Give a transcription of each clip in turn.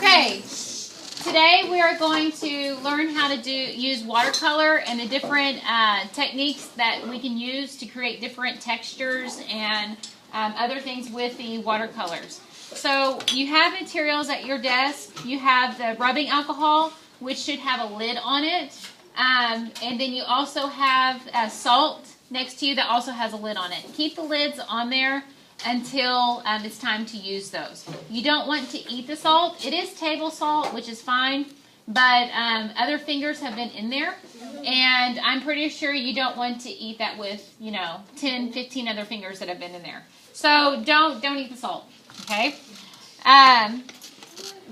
Okay, today we are going to learn how to use watercolor and the different techniques that we can use to create different textures and other things with the watercolors. So you have materials at your desk. You have the rubbing alcohol, which should have a lid on it. And then you also have salt next to you that also has a lid on it. Keep the lids on there until it's time to use those. You don't want to eat the salt. It is table salt, which is fine, but other fingers have been in there, and I'm pretty sure you don't want to eat that with, 10, 15 other fingers that have been in there. So don't eat the salt, okay?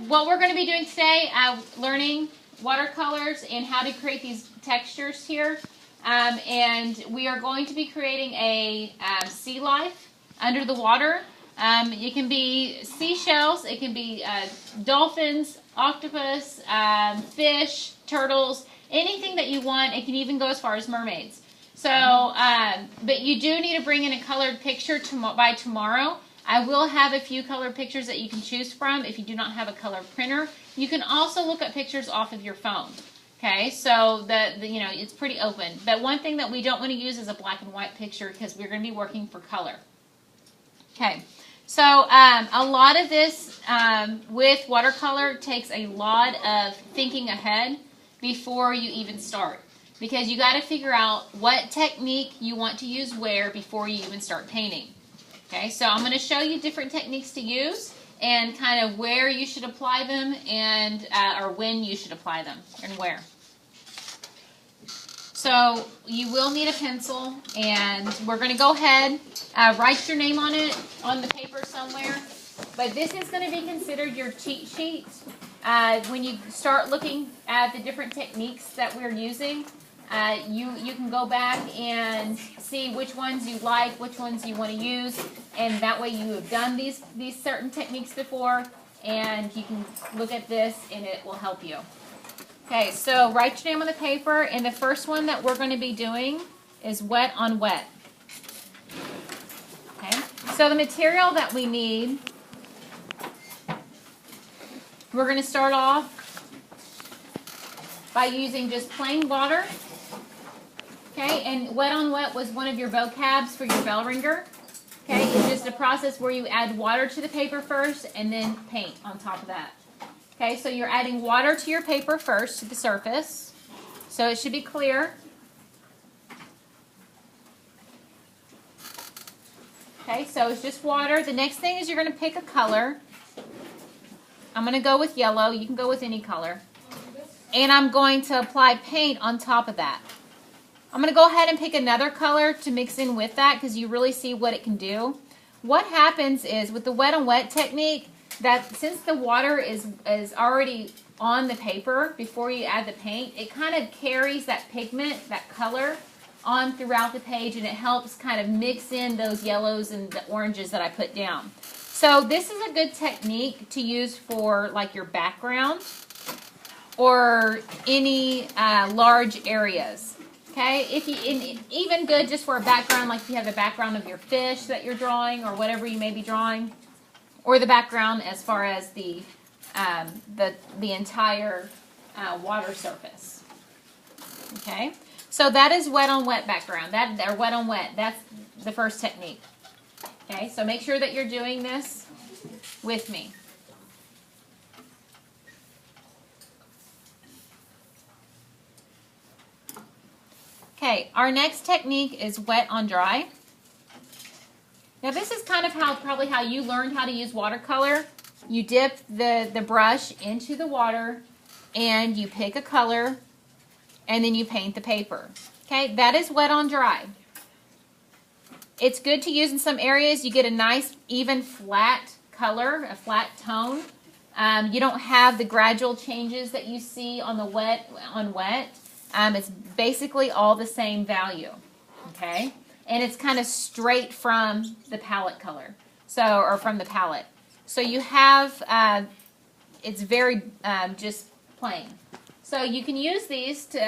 What we're going to be doing today, learning watercolors and how to create these textures here, and we are going to be creating a sea life under the water. It can be seashells, it can be dolphins, octopus, fish, turtles, anything that you want. It can even go as far as mermaids. So, but you do need to bring in a colored picture by tomorrow. I will have a few colored pictures that you can choose from if you do not have a color printer. You can also look at pictures off of your phone. Okay, so it's pretty open. But one thing that we don't want to use is a black and white picture because we're going to be working for color. Okay, so a lot of this with watercolor takes a lot of thinking ahead before you even start, because you got to figure out what technique you want to use where before you even start painting. Okay, so I'm going to show you different techniques to use and kind of where you should apply them and or when you should apply them and where. So you will need a pencil, and we're going to go ahead, write your name on it on the paper somewhere. But this is going to be considered your cheat sheet. When you start looking at the different techniques that we're using, you can go back and see which ones you like, which ones you want to use, and that way you have done these certain techniques before, and you can look at this and it will help you. Okay, so write your name on the paper, and the first one that we're going to be doing is wet on wet. Okay, so the material that we need, we're going to start off by using just plain water. Okay, and wet on wet was one of your vocabs for your bell ringer. Okay, it's just a process where you add water to the paper first and then paint on top of that. Okay, so you're adding water to your paper first, to the surface. So it should be clear. Okay, so it's just water. The next thing is you're going to pick a color. I'm going to go with yellow. You can go with any color. And I'm going to apply paint on top of that. I'm going to go ahead and pick another color to mix in with that because you really see what it can do. What happens is with the wet on wet technique, that since the water is already on the paper before you add the paint, it kind of carries that pigment, that color, on throughout the page, and it helps kind of mix in those yellows and the oranges that I put down. So this is a good technique to use for like your background or any large areas. Okay, even good just for a background, like if you have the background of your fish that you're drawing or whatever you may be drawing, or the background as far as the entire water surface. Okay, so that is wet on wet background. Or wet on wet. That's the first technique. Okay, so make sure that you're doing this with me. Okay, our next technique is wet on dry. Now this is kind of probably how you learned how to use watercolor. You dip the brush into the water and you pick a color and then you paint the paper. Okay, that is wet on dry. It's good to use in some areas. You get a nice even flat color, a flat tone. You don't have the gradual changes that you see on the wet on wet. It's basically all the same value. Okay. And it's kind of straight from the palette color, or from the palette. So you have, it's very just plain. So you can use these to